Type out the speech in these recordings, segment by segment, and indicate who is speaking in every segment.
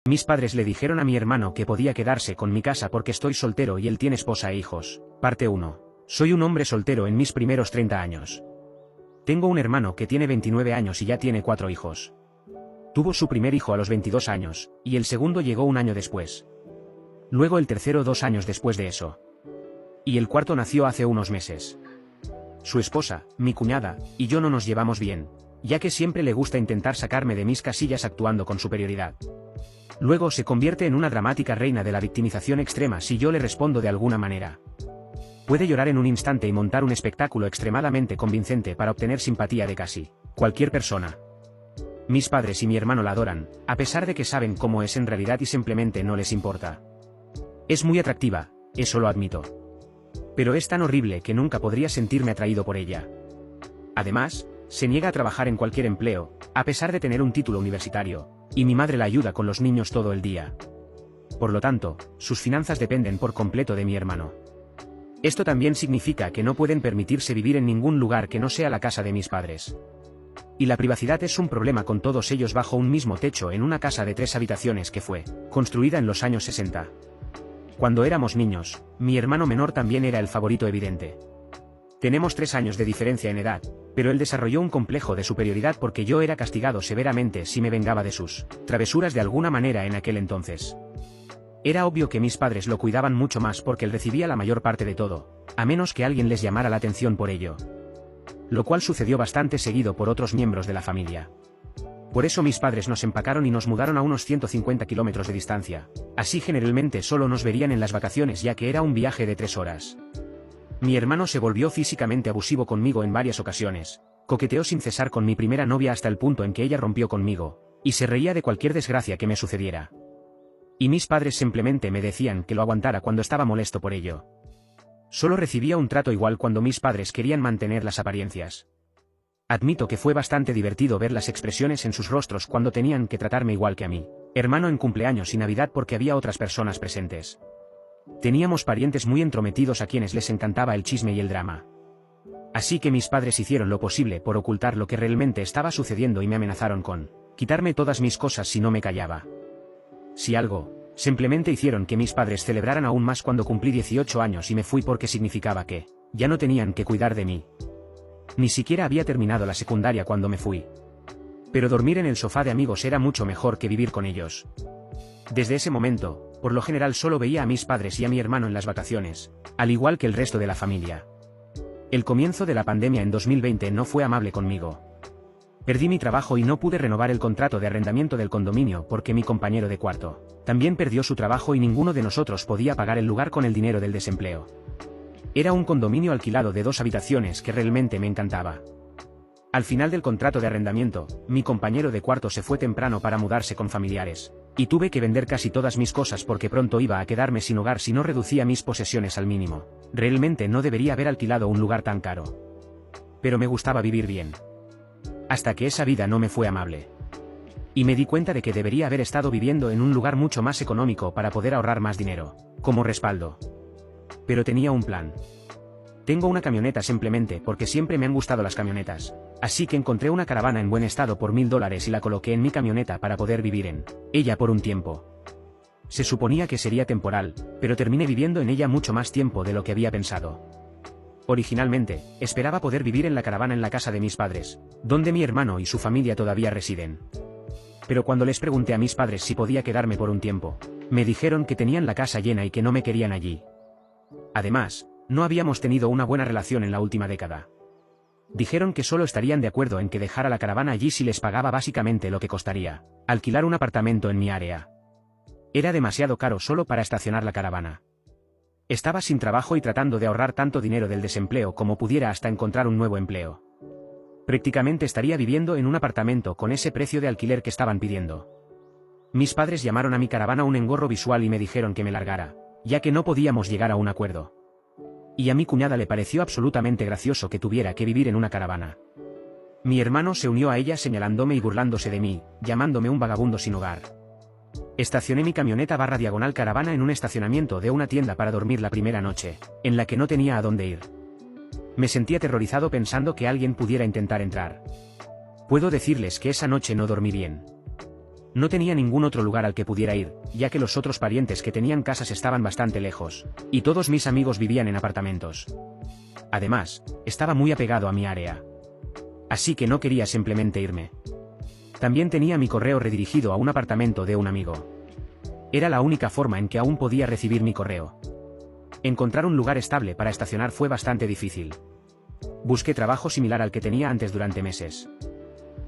Speaker 1: Mis padres le dijeron a mi hermano que podía quedarse con mi casa porque estoy soltero y él tiene esposa e hijos. Parte 1. Soy un hombre soltero en mis primeros 30 años. Tengo un hermano que tiene 29 años y ya tiene 4 hijos. Tuvo su primer hijo a los 22 años, y el segundo llegó un año después. Luego el tercero 2 años después de eso. Y el cuarto nació hace unos meses. Su esposa, mi cuñada, y yo no nos llevamos bien, ya que siempre le gusta intentar sacarme de mis casillas actuando con superioridad. Luego se convierte en una dramática reina de la victimización extrema si yo le respondo de alguna manera. Puede llorar en un instante y montar un espectáculo extremadamente convincente para obtener simpatía de casi cualquier persona. Mis padres y mi hermano la adoran, a pesar de que saben cómo es en realidad y simplemente no les importa. Es muy atractiva, eso lo admito. Pero es tan horrible que nunca podría sentirme atraído por ella. Además, se niega a trabajar en cualquier empleo, a pesar de tener un título universitario, y mi madre la ayuda con los niños todo el día. Por lo tanto, sus finanzas dependen por completo de mi hermano. Esto también significa que no pueden permitirse vivir en ningún lugar que no sea la casa de mis padres. Y la privacidad es un problema con todos ellos bajo un mismo techo en una casa de 3 habitaciones que fue construida en los años 60. Cuando éramos niños, mi hermano menor también era el favorito evidente. Tenemos 3 años de diferencia en edad, pero él desarrolló un complejo de superioridad porque yo era castigado severamente si me vengaba de sus travesuras de alguna manera en aquel entonces. Era obvio que mis padres lo cuidaban mucho más porque él recibía la mayor parte de todo, a menos que alguien les llamara la atención por ello. Lo cual sucedió bastante seguido por otros miembros de la familia. Por eso mis padres nos empacaron y nos mudaron a unos 150 kilómetros de distancia, así generalmente solo nos verían en las vacaciones ya que era un viaje de 3 horas. Mi hermano se volvió físicamente abusivo conmigo en varias ocasiones, coqueteó sin cesar con mi primera novia hasta el punto en que ella rompió conmigo, y se reía de cualquier desgracia que me sucediera. Y mis padres simplemente me decían que lo aguantara cuando estaba molesto por ello. Solo recibía un trato igual cuando mis padres querían mantener las apariencias. Admito que fue bastante divertido ver las expresiones en sus rostros cuando tenían que tratarme igual que a mí, hermano en cumpleaños y Navidad porque había otras personas presentes. Teníamos parientes muy entrometidos a quienes les encantaba el chisme y el drama. Así que mis padres hicieron lo posible por ocultar lo que realmente estaba sucediendo y me amenazaron con quitarme todas mis cosas si no me callaba. Si algo, simplemente hicieron que mis padres celebraran aún más cuando cumplí 18 años y me fui porque significaba que ya no tenían que cuidar de mí. Ni siquiera había terminado la secundaria cuando me fui. Pero dormir en el sofá de amigos era mucho mejor que vivir con ellos. Desde ese momento, por lo general solo veía a mis padres y a mi hermano en las vacaciones, al igual que el resto de la familia. El comienzo de la pandemia en 2020 no fue amable conmigo. Perdí mi trabajo y no pude renovar el contrato de arrendamiento del condominio porque mi compañero de cuarto también perdió su trabajo y ninguno de nosotros podía pagar el lugar con el dinero del desempleo. Era un condominio alquilado de 2 habitaciones que realmente me encantaba. Al final del contrato de arrendamiento, mi compañero de cuarto se fue temprano para mudarse con familiares, y tuve que vender casi todas mis cosas porque pronto iba a quedarme sin hogar si no reducía mis posesiones al mínimo. Realmente no debería haber alquilado un lugar tan caro. Pero me gustaba vivir bien. Hasta que esa vida no me fue amable. Y me di cuenta de que debería haber estado viviendo en un lugar mucho más económico para poder ahorrar más dinero, como respaldo. Pero tenía un plan. Tengo una camioneta simplemente porque siempre me han gustado las camionetas, así que encontré una caravana en buen estado por $1000 y la coloqué en mi camioneta para poder vivir en ella por un tiempo. Se suponía que sería temporal, pero terminé viviendo en ella mucho más tiempo de lo que había pensado. Originalmente, esperaba poder vivir en la caravana en la casa de mis padres, donde mi hermano y su familia todavía residen. Pero cuando les pregunté a mis padres si podía quedarme por un tiempo, me dijeron que tenían la casa llena y que no me querían allí. Además, no habíamos tenido una buena relación en la última década. Dijeron que solo estarían de acuerdo en que dejara la caravana allí si les pagaba básicamente lo que costaría alquilar un apartamento en mi área. Era demasiado caro solo para estacionar la caravana. Estaba sin trabajo y tratando de ahorrar tanto dinero del desempleo como pudiera hasta encontrar un nuevo empleo. Prácticamente estaría viviendo en un apartamento con ese precio de alquiler que estaban pidiendo. Mis padres llamaron a mi caravana un engorro visual y me dijeron que me largara, ya que no podíamos llegar a un acuerdo. Y a mi cuñada le pareció absolutamente gracioso que tuviera que vivir en una caravana. Mi hermano se unió a ella señalándome y burlándose de mí, llamándome un vagabundo sin hogar. Estacioné mi camioneta /diagonal caravana en un estacionamiento de una tienda para dormir la primera noche, en la que no tenía a dónde ir. Me sentí aterrorizado pensando que alguien pudiera intentar entrar. Puedo decirles que esa noche no dormí bien. No tenía ningún otro lugar al que pudiera ir, ya que los otros parientes que tenían casas estaban bastante lejos, y todos mis amigos vivían en apartamentos. Además, estaba muy apegado a mi área. Así que no quería simplemente irme. También tenía mi correo redirigido a un apartamento de un amigo. Era la única forma en que aún podía recibir mi correo. Encontrar un lugar estable para estacionar fue bastante difícil. Busqué trabajo similar al que tenía antes durante meses.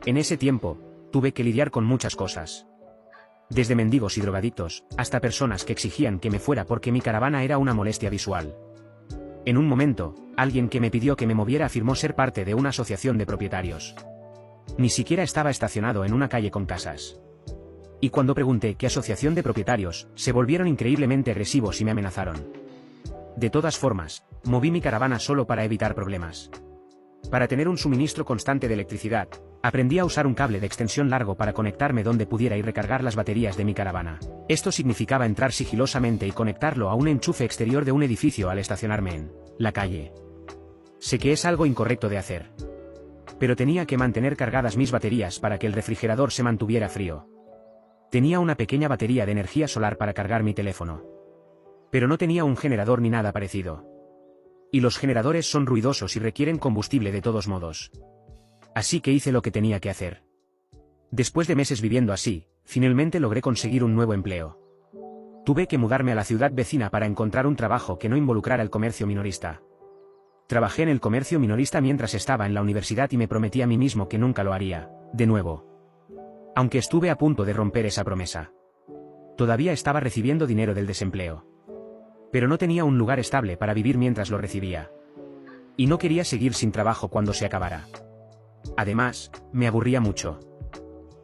Speaker 1: En ese tiempo, tuve que lidiar con muchas cosas. Desde mendigos y drogadictos, hasta personas que exigían que me fuera porque mi caravana era una molestia visual. En un momento, alguien que me pidió que me moviera afirmó ser parte de una asociación de propietarios. Ni siquiera estaba estacionado en una calle con casas. Y cuando pregunté qué asociación de propietarios, se volvieron increíblemente agresivos y me amenazaron. De todas formas, moví mi caravana solo para evitar problemas. Para tener un suministro constante de electricidad, aprendí a usar un cable de extensión largo para conectarme donde pudiera y recargar las baterías de mi caravana. Esto significaba entrar sigilosamente y conectarlo a un enchufe exterior de un edificio al estacionarme en la calle. Sé que es algo incorrecto de hacer. Pero tenía que mantener cargadas mis baterías para que el refrigerador se mantuviera frío. Tenía una pequeña batería de energía solar para cargar mi teléfono. Pero no tenía un generador ni nada parecido. Y los generadores son ruidosos y requieren combustible de todos modos. Así que hice lo que tenía que hacer. Después de meses viviendo así, finalmente logré conseguir un nuevo empleo. Tuve que mudarme a la ciudad vecina para encontrar un trabajo que no involucrara el comercio minorista. Trabajé en el comercio minorista mientras estaba en la universidad y me prometí a mí mismo que nunca lo haría, de nuevo. Aunque estuve a punto de romper esa promesa. Todavía estaba recibiendo dinero del desempleo. Pero no tenía un lugar estable para vivir mientras lo recibía. Y no quería seguir sin trabajo cuando se acabara. Además, me aburría mucho.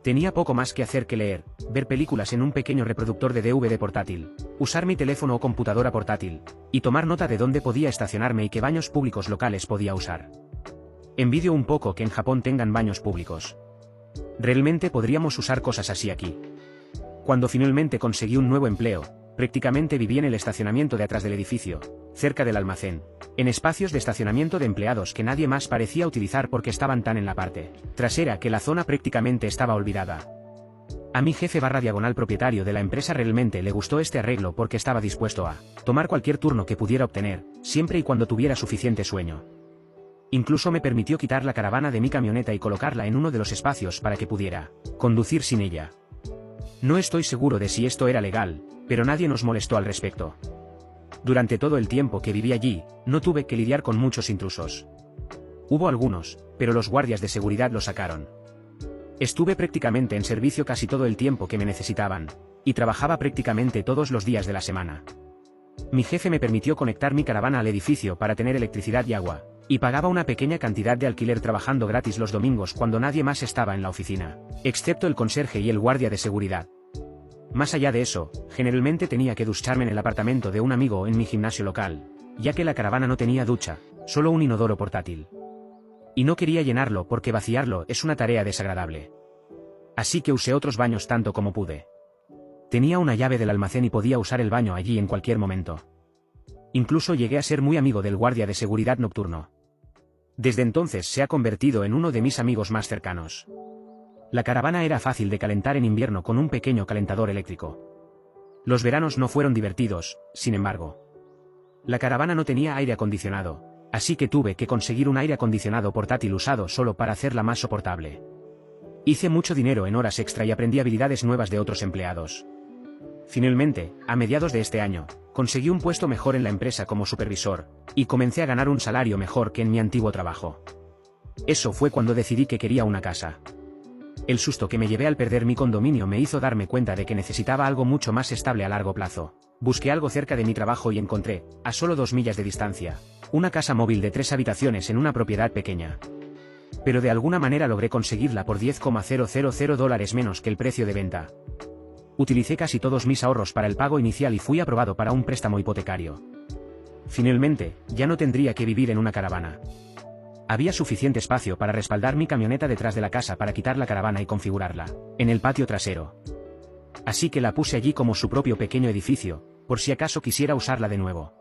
Speaker 1: Tenía poco más que hacer que leer, ver películas en un pequeño reproductor de DVD portátil, usar mi teléfono o computadora portátil, y tomar nota de dónde podía estacionarme y qué baños públicos locales podía usar. Envidio un poco que en Japón tengan baños públicos. Realmente podríamos usar cosas así aquí. Cuando finalmente conseguí un nuevo empleo, prácticamente viví en el estacionamiento de atrás del edificio, cerca del almacén, en espacios de estacionamiento de empleados que nadie más parecía utilizar porque estaban tan en la parte trasera que la zona prácticamente estaba olvidada. A mi jefe / propietario de la empresa realmente le gustó este arreglo porque estaba dispuesto a tomar cualquier turno que pudiera obtener, siempre y cuando tuviera suficiente sueño. Incluso me permitió quitar la caravana de mi camioneta y colocarla en uno de los espacios para que pudiera conducir sin ella. No estoy seguro de si esto era legal, pero nadie nos molestó al respecto. Durante todo el tiempo que viví allí, no tuve que lidiar con muchos intrusos. Hubo algunos, pero los guardias de seguridad lo sacaron. Estuve prácticamente en servicio casi todo el tiempo que me necesitaban, y trabajaba prácticamente todos los días de la semana. Mi jefe me permitió conectar mi caravana al edificio para tener electricidad y agua, y pagaba una pequeña cantidad de alquiler trabajando gratis los domingos cuando nadie más estaba en la oficina, excepto el conserje y el guardia de seguridad. Más allá de eso, generalmente tenía que ducharme en el apartamento de un amigo o en mi gimnasio local, ya que la caravana no tenía ducha, solo un inodoro portátil. Y no quería llenarlo porque vaciarlo es una tarea desagradable. Así que usé otros baños tanto como pude. Tenía una llave del almacén y podía usar el baño allí en cualquier momento. Incluso llegué a ser muy amigo del guardia de seguridad nocturno. Desde entonces se ha convertido en uno de mis amigos más cercanos. La caravana era fácil de calentar en invierno con un pequeño calentador eléctrico. Los veranos no fueron divertidos, sin embargo. La caravana no tenía aire acondicionado, así que tuve que conseguir un aire acondicionado portátil usado solo para hacerla más soportable. Hice mucho dinero en horas extra y aprendí habilidades nuevas de otros empleados. Finalmente, a mediados de este año, conseguí un puesto mejor en la empresa como supervisor, y comencé a ganar un salario mejor que en mi antiguo trabajo. Eso fue cuando decidí que quería una casa. El susto que me llevé al perder mi condominio me hizo darme cuenta de que necesitaba algo mucho más estable a largo plazo. Busqué algo cerca de mi trabajo y encontré, a solo 2 millas de distancia, una casa móvil de 3 habitaciones en una propiedad pequeña. Pero de alguna manera logré conseguirla por $10,000 menos que el precio de venta. Utilicé casi todos mis ahorros para el pago inicial y fui aprobado para un préstamo hipotecario. Finalmente, ya no tendría que vivir en una caravana. Había suficiente espacio para respaldar mi camioneta detrás de la casa para quitar la caravana y configurarla en el patio trasero. Así que la puse allí como su propio pequeño edificio, por si acaso quisiera usarla de nuevo.